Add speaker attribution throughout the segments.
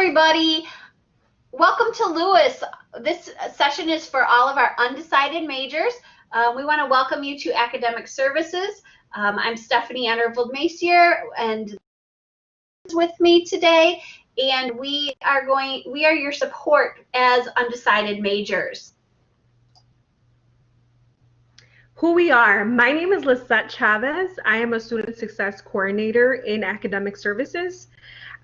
Speaker 1: everybody. Welcome to Lewis. This session is for all of our undecided majors. We want to welcome you to Academic Services. I'm Stephanie Undervold-Macier, and with me today, and we are your support as undecided majors.
Speaker 2: Who we are. My name is Lisette Chavez. I am a Student Success Coordinator in Academic Services.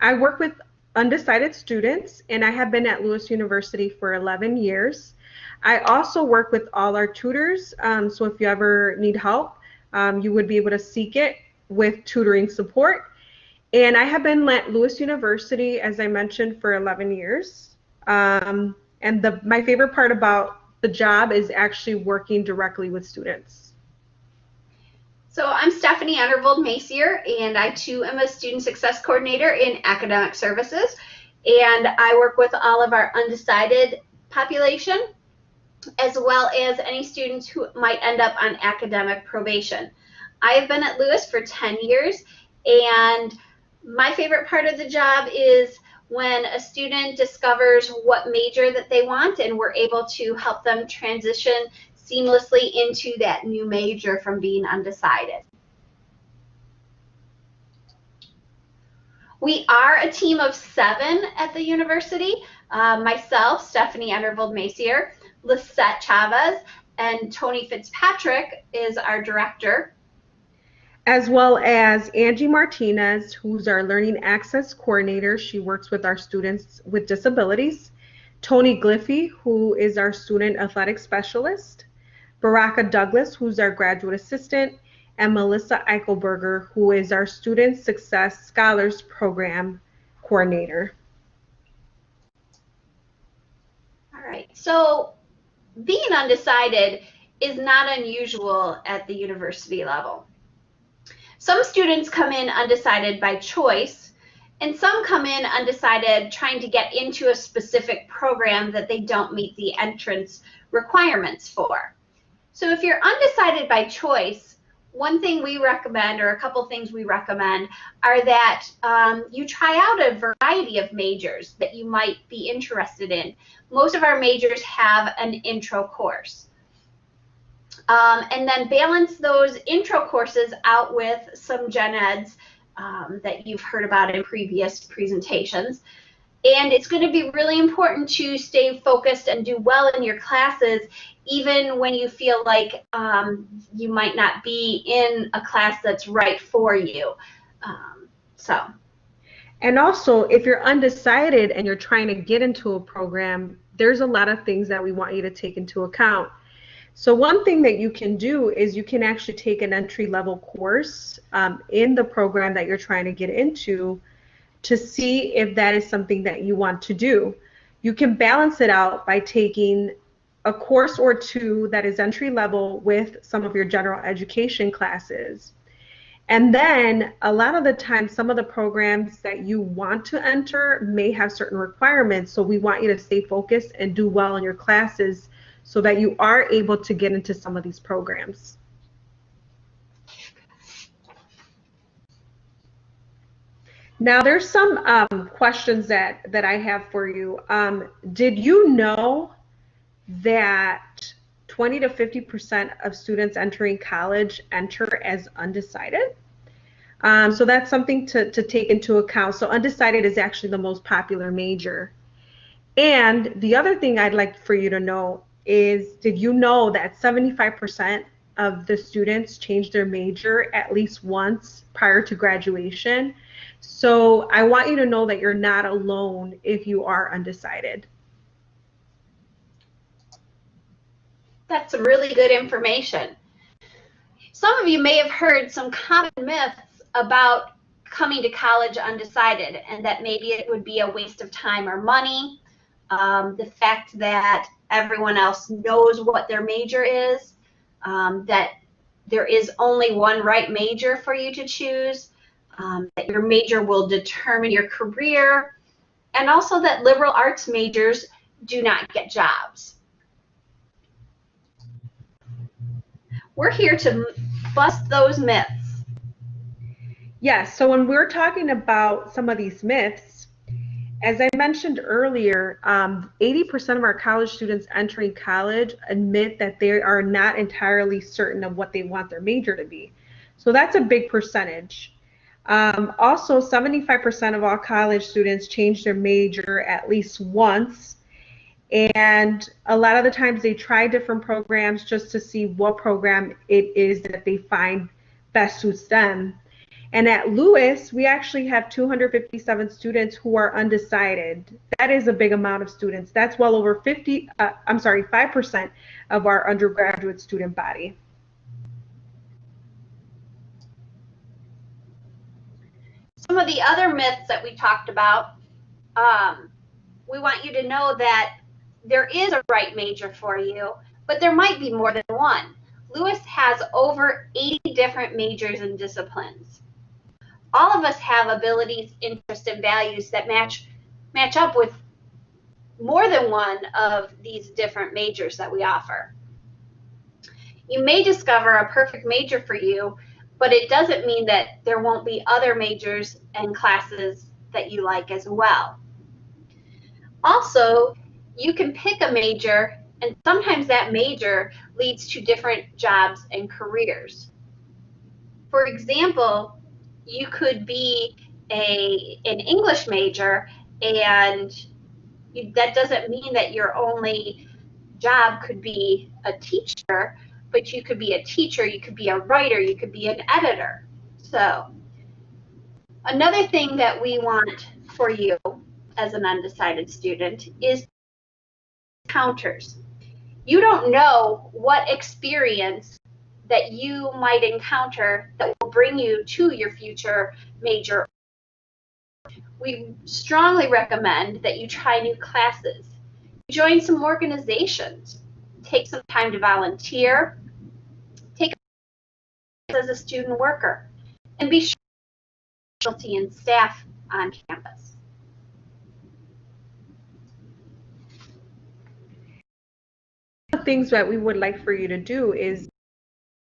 Speaker 2: I work with undecided students, and I have been at Lewis University for 11 years. I also work with all our tutors, so if you ever need help, you would be able to seek it with tutoring support. And I have been at Lewis University, as I mentioned, for 11 years. And my favorite part about the job is actually working directly with students.
Speaker 1: So I'm Stephanie Undervold-Macier, and I too am a Student Success Coordinator in Academic Services, and I work with all of our undecided population, as well as any students who might end up on academic probation. I have been at Lewis for 10 years, and my favorite part of the job is when a student discovers what major that they want, and we're able to help them transition seamlessly into that new major from being undecided. We are a team of 7 at the university. Myself, Stephanie Undervold-Macier, Lisette Chavez, and Tony Fitzpatrick is our director.
Speaker 2: As well as Angie Martinez, who's our Learning Access Coordinator. She works with our students with disabilities. Tony Gliffy, who is our Student Athletic Specialist. Baraka Douglas, who's our Graduate Assistant. And Melissa Eichelberger, who is our Student Success Scholars Program Coordinator.
Speaker 1: All right, so being undecided is not unusual at the university level. Some students come in undecided by choice, and some come in undecided trying to get into a specific program that they don't meet the entrance requirements for. So if you're undecided by choice, one thing we recommend, or a couple things we recommend, are that you try out a variety of majors that you might be interested in. Most of our majors have an intro course. And then balance those intro courses out with some gen eds that you've heard about in previous presentations. And it's going to be really important to stay focused and do well in your classes, even when you feel like you might not be in a class that's right for you.
Speaker 2: And also, if you're undecided and you're trying to get into a program, there's a lot of things that we want you to take into account. So one thing that you can do is you can actually take an entry-level course in the program that you're trying to get into to see if that is something that you want to do. You can balance it out by taking a course or two that is entry-level with some of your general education classes. And then a lot of the time, some of the programs that you want to enter may have certain requirements, so we want you to stay focused and do well in your classes so that you are able to get into some of these programs. Now there's some questions that I have for you. Did you know that 20 to 50% of students entering college enter as undecided? So that's something to take into account. So undecided is actually the most popular major. And the other thing I'd like for you to know is, did you know that 75% of the students change their major at least once prior to graduation? So I want you to know that you're not alone if you are undecided.
Speaker 1: That's some really good information. Some of you may have heard some common myths about coming to college undecided, and that maybe it would be a waste of time or money. The fact that everyone else knows what their major is, that there is only one right major for you to choose, that your major will determine your career, and also that liberal arts majors do not get jobs. We're here to bust those myths.
Speaker 2: Yes, so when we're talking about some of these myths, As I mentioned earlier, 80% of our college students entering college admit that they are not entirely certain of what they want their major to be. So that's a big percentage. Also, 75% of all college students change their major at least once. And a lot of the times they try different programs just to see what program it is that they find best suits them. And at Lewis, we actually have 257 students who are undecided. That is a big amount of students. That's well over 5% of our undergraduate student body.
Speaker 1: Some of the other myths that we talked about, we want you to know that there is a right major for you, but there might be more than one. Lewis has over 80 different majors and disciplines. All of us have abilities, interests, and values that match up with more than one of these different majors that we offer. You may discover a perfect major for you, but it doesn't mean that there won't be other majors and classes that you like as well. Also, you can pick a major, and sometimes that major leads to different jobs and careers. For example, you could be an English major, and that doesn't mean that your only job could be a teacher, but you could be a teacher, you could be a writer, you could be an editor. So another thing that we want for you as an undecided student is encounters. You don't know what experience that you might encounter that will bring you to your future major. We strongly recommend that you try new classes, join some organizations, take some time to volunteer, take as a student worker, and be sure faculty and staff on campus.
Speaker 2: The things that we would like for you to do is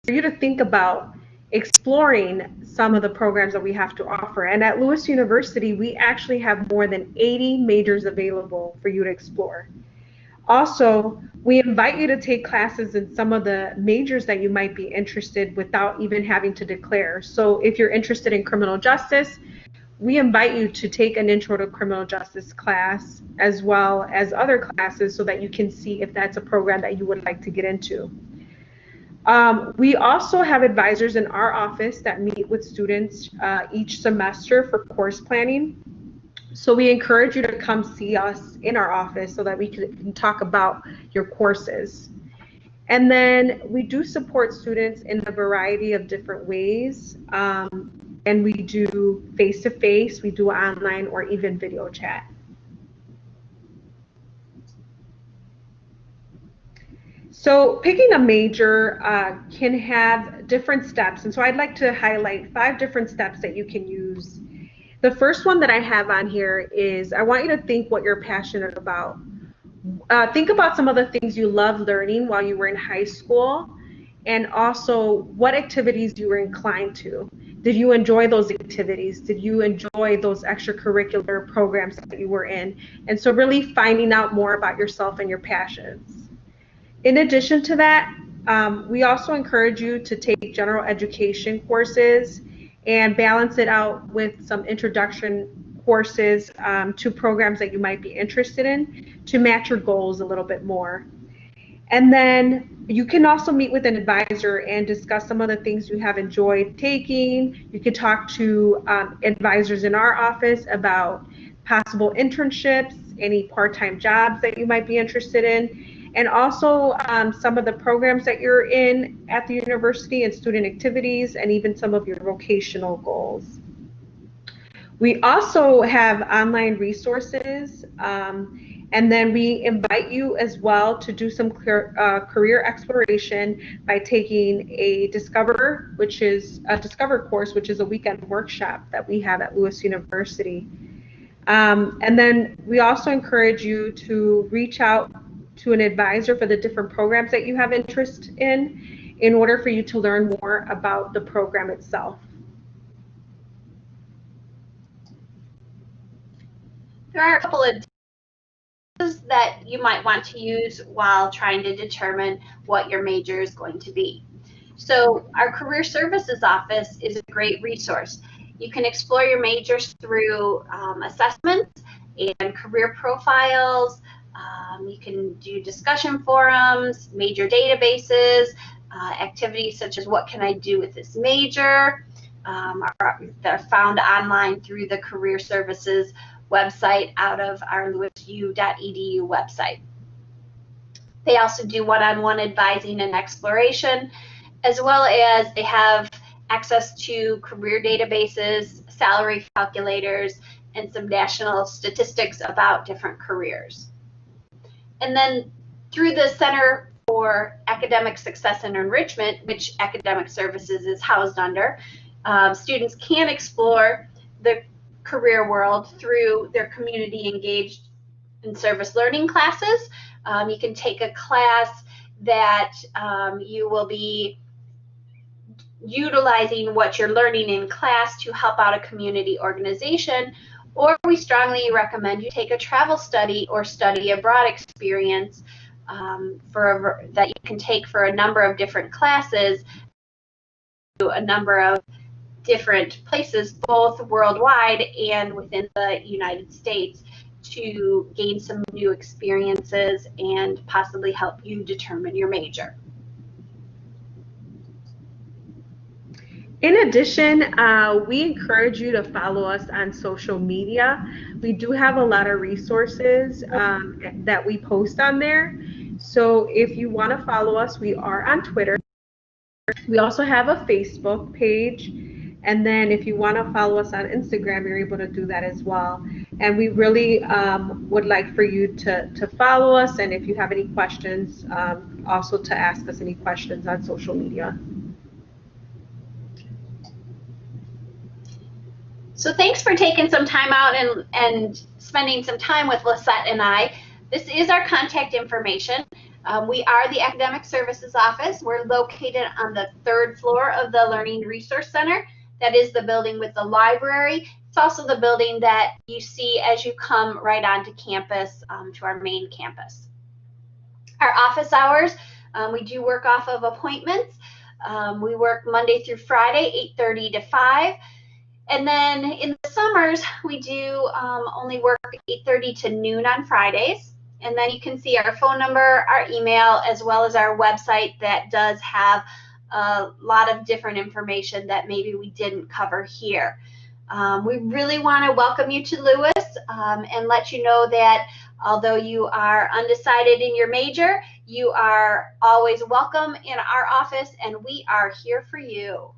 Speaker 2: for you to think about exploring some of the programs that we have to offer. And at Lewis University, we actually have more than 80 majors available for you to explore. Also, we invite you to take classes in some of the majors that you might be interested without even having to declare. So if you're interested in criminal justice, we invite you to take an intro to criminal justice class as well as other classes so that you can see if that's a program that you would like to get into. We also have advisors in our office that meet with students each semester for course planning. So we encourage you to come see us in our office so that we can talk about your courses. And then we do support students in a variety of different ways. And we do face-to-face, we do online, or even video chat. So picking a major can have different steps. And so I'd like to highlight 5 different steps that you can use. The first one that I have on here is I want you to think what you're passionate about. Think about some of the things you loved learning while you were in high school, and also what activities you were inclined to. Did you enjoy those activities? Did you enjoy those extracurricular programs that you were in? And so really finding out more about yourself and your passions. In addition to that, we also encourage you to take general education courses and balance it out with some introduction courses to programs that you might be interested in to match your goals a little bit more. And then you can also meet with an advisor and discuss some of the things you have enjoyed taking. You could talk to advisors in our office about possible internships, any part-time jobs that you might be interested in, and also some of the programs that you're in at the university and student activities, and even some of your vocational goals. We also have online resources, and then we invite you as well to do some career exploration by taking a Discover, which is a Discover course, which is a weekend workshop that we have at Lewis University. And then we also encourage you to reach out to an advisor for the different programs that you have interest in order for you to learn more about the program itself.
Speaker 1: There are a couple of tools that you might want to use while trying to determine what your major is going to be. So our Career Services Office is a great resource. You can explore your majors through assessments and career profiles. You can do discussion forums, major databases, activities such as what can I do with this major. They're found online through the Career Services website out of our lewisu.edu website. They also do one-on-one advising and exploration, as well as they have access to career databases, salary calculators, and some national statistics about different careers. And then through the Center for Academic Success and Enrichment, which Academic Services is housed under, students can explore the career world through their community engaged and service learning classes. You can take a class that you will be utilizing what you're learning in class to help out a community organization, or we strongly recommend you take a travel study or study abroad experience that you can take for a number of different classes, a number of different places, both worldwide and within the United States, to gain some new experiences and possibly help you determine your major.
Speaker 2: In addition, we encourage you to follow us on social media. We do have a lot of resources that we post on there. So if you want to follow us, we are on Twitter. We also have a Facebook page. And then if you want to follow us on Instagram, you're able to do that as well. And we really would like for you to follow us. And if you have any questions, also to ask us any questions on social media.
Speaker 1: So thanks for taking some time out and spending some time with Lisette and I. This is our contact information. We are the Academic Services Office. We're located on the 3rd floor of the Learning Resource Center. That is the building with the library. It's also the building that you see as you come right onto campus, to our main campus. Our office hours, we do work off of appointments. We work Monday through Friday, 8:30 to 5. And then in the summers, we do only work 8:30 to noon on Fridays. And then you can see our phone number, our email, as well as our website that does have a lot of different information that maybe we didn't cover here. We really want to welcome you to Lewis and let you know that although you are undecided in your major, you are always welcome in our office, and we are here for you.